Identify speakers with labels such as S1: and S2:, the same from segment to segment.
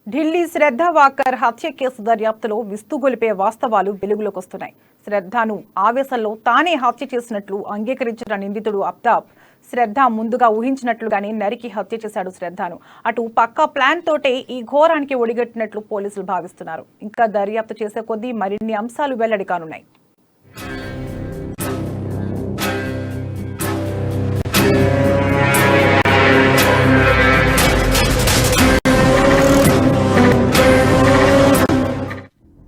S1: ఢిల్లీ శ్రద్ధ walker హత్య case దర్యాప్తులో విస్తుగొలిపే వాస్తవాలు వెలుగులోకి వస్తున్నాయి. శ్రద్ధను ఆవేశంలో తానే హత్య చేసినట్లు అంగీకరించిన నిందితుడు అఫ్తాబ్ శ్రద్ధ ముందుగా ఊహించినట్లుగానే నరికి హత్య చేశాడు శ్రద్ధను. అటు పక్కా ప్లాన్ తోటే ఈ ఘోరానికి ఒడిగట్టినట్లు పోలీసులు భావిస్తున్నారు. ఇంకా దర్యాప్తు చేసే కొద్దీ మరిన్ని అంశాలు వెల్లడి కానున్నాయి.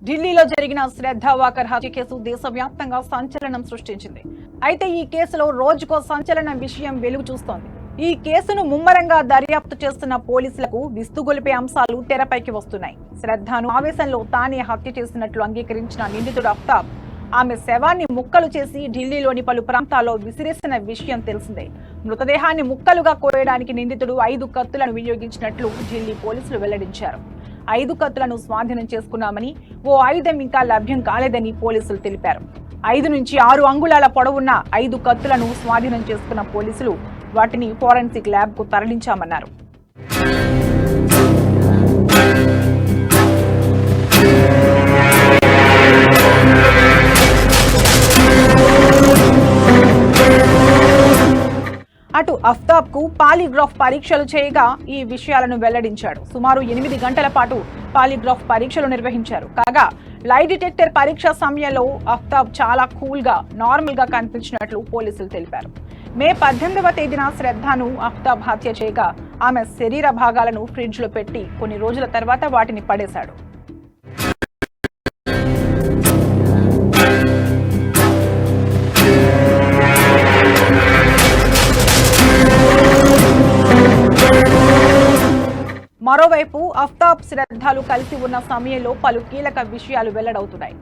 S1: ఢిల్లీలో జరిగిన శ్రద్ధ వాకర్ హత్య కేసు దేశవ్యాప్తంగా సంచలనం సృష్టించింది. అయితే ఈ కేసులో రోజుకో సంచలన విషయం వెలుగు చూస్తోంది. ఈ కేసును ముమ్మరంగా దర్యాప్తు చేస్తున్న పోలీసులకు విస్తుగొలిపే అంశాలు తెరపైకి వస్తున్నాయి. శ్రద్ధను ఆవేశంలో తానే హత్య చేసినట్లు అంగీకరించిన నిందితుడు అఫ్తాబ్ ఆమె శవాన్ని ముక్కలు చేసి ఢిల్లీలోని పలు ప్రాంతాల్లో విసిరేసిన విషయం తెలిసిందే. మృతదేహాన్ని ముక్కలుగా కోయడానికి నిందితుడు 5 కత్తులను వినియోగించినట్లు ఢిల్లీ పోలీసులు వెల్లడించారు. 5 కత్తులను స్వాధీనం చేసుకున్నామని, ఓ ఆయుధం ఇంకా లభ్యం కాలేదని పోలీసులు తెలిపారు. 5 నుంచి 6 అంగుళాల పొడవున్న 5 కత్తులను స్వాధీనం చేసుకున్న పోలీసులు వాటిని ఫోరెన్సిక్ ల్యాబ్ కు తరలించామన్నారు. అటు అఫ్తాబ్ కు పాలిగ్రాఫ్ పరీక్షలు చేయగా ఈ విషయాలను వెల్లడించాడు. సుమారు 8 గంటల పాటు పాలిగ్రాఫ్ పరీక్షలు నిర్వహించారు. కాగా లై డిటెక్టర్ పరీక్ష సమయంలో అఫ్తాబ్ చాలా కూల్ గా నార్మల్ గా కనిపించినట్లు పోలీసులు తెలిపారు. మే 18వ తేదీన శ్రద్ధను అఫ్తాబ్ హత్య చేయగా ఆమె శరీర భాగాలను ఫ్రిడ్జ్ లో పెట్టి కొన్ని రోజుల తర్వాత వాటిని పడేశాడు. మరోవైపు అఫ్తాబ్ శ్రద్ధలు కలిసి ఉన్న సమయంలో పలు కీలక విషయాలు వెల్లడవుతున్నాయి.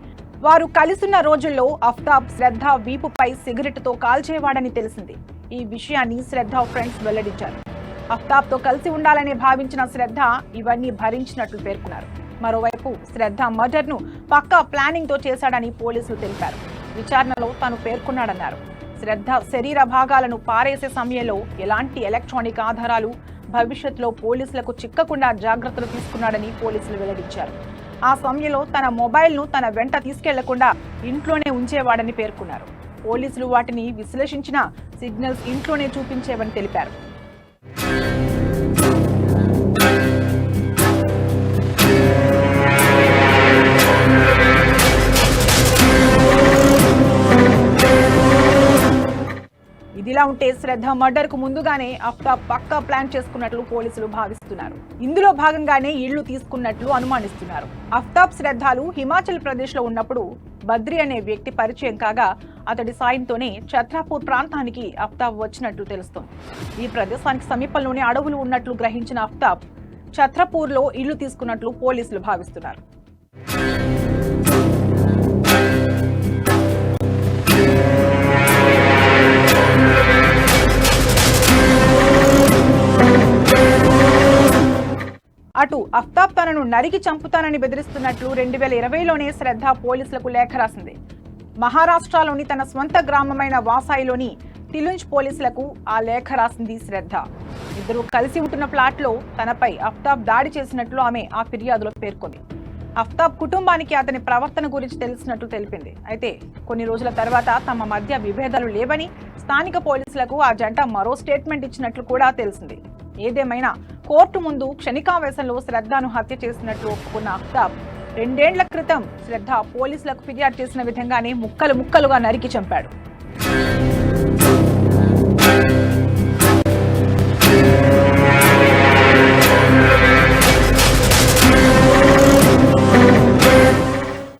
S1: వారు కలిసున్న రోజుల్లో అఫ్తాబ్ శ్రద్ధ వీపుపై సిగరెట్తో కాల్చేవాడని తెలిసింది. ఈ విషయాన్ని శ్రద్ధ ఫ్రెండ్స్ వెల్లడించారు. అఫ్తాబ్ తో కలిసి ఉండాలని భావించిన శ్రద్ధ ఇవన్నీ భరించినట్లు పేర్కొన్నారు. మరోవైపు శ్రద్ధ మర్డర్ ను పక్కా ప్లానింగ్ తో చేశాడని పోలీసులు తెలిపారు. విచారణలో తాను పేర్కొన్నాడన్నారు. శ్రద్ధ శరీర భాగాలను పారేసే సమయంలో ఎలాంటి ఎలక్ట్రానిక్ ఆధారాలు భవిష్యత్తులో పోలీసులకు చిక్కకుండా జాగ్రత్తలు తీసుకున్నాడని పోలీసులు వెల్లడించారు. ఆ సమయంలో తన మొబైల్ను తన వెంట తీసుకెళ్లకుండా ఇంట్లోనే ఉంచేవాడని పేర్కొన్నారు. పోలీసులు వాటిని విశ్లేషించిన సిగ్నల్స్ ఇంట్లోనే చూపించేవని తెలిపారు. ఇదిలా ఉంటే శ్రద్ధ మర్డర్ కు ముందుగానే అఫ్తాబ్ పక్కా ప్లాన్ చేసుకున్నట్లు పోలీసులు భావిస్తున్నారు. ఇందులో భాగంగానే ఇళ్లు తీసుకున్నట్లు అనుమానిస్తున్నారు. అఫ్తాబ్ శ్రద్ధలు హిమాచల్ ప్రదేశ్ లో ఉన్నప్పుడు బద్రి అనే వ్యక్తి పరిచయం కాగా అతడి సాయంతోనే ఛత్రాపూర్ ప్రాంతానికి అఫ్తాబ్ వచ్చినట్లు తెలుస్తోంది. ఈ ప్రదేశానికి సమీపంలోనే అడవులు ఉన్నట్లు గ్రహించిన అఫ్తాబ్ ఛత్రపూర్ లో ఇళ్లు తీసుకున్నట్లు పోలీసులు భావిస్తున్నారు. అటు అఫ్తాబ్ తనను నరికి చంపుతానని బెదిరిస్తున్నట్లు 2020లోనే శ్రద్ధ పోలీసులకు లేఖ రాసింది. మహారాష్ట్రలోని తన స్వంత గ్రామమైన వాసాయిలోని టిలుంజ్ పోలీసులకు ఆ లేఖ రాసింది శ్రద్ధ. ఇద్దరు కలిసి ఉంటున్న ప్లాట్ లో తనపై అఫ్తాబ్ దాడి చేసినట్లు ఆమె ఆ ఫిర్యాదులో పేర్కొంది. అఫ్తాబ్ కుటుంబానికి అతని ప్రవర్తన గురించి తెలిసినట్లు తెలిపింది. అయితే కొన్ని రోజుల తర్వాత తమ మధ్య విభేదాలు లేవని స్థానిక పోలీసులకు ఆ జంట మరో స్టేట్మెంట్ ఇచ్చినట్లు కూడా తెలిసింది. ఏదేమైనా కోర్టు ముందు క్షణికావేశంలో శ్రద్ధను హత్య చేసినట్లు ఒప్పుకున్న అఫ్తాబ్ 2 ఏళ్ల క్రితం శ్రద్ధ పోలీసులకు ఫిర్యాదు చేసిన విధంగానే ముక్కలుగా నరికి చంపాడు.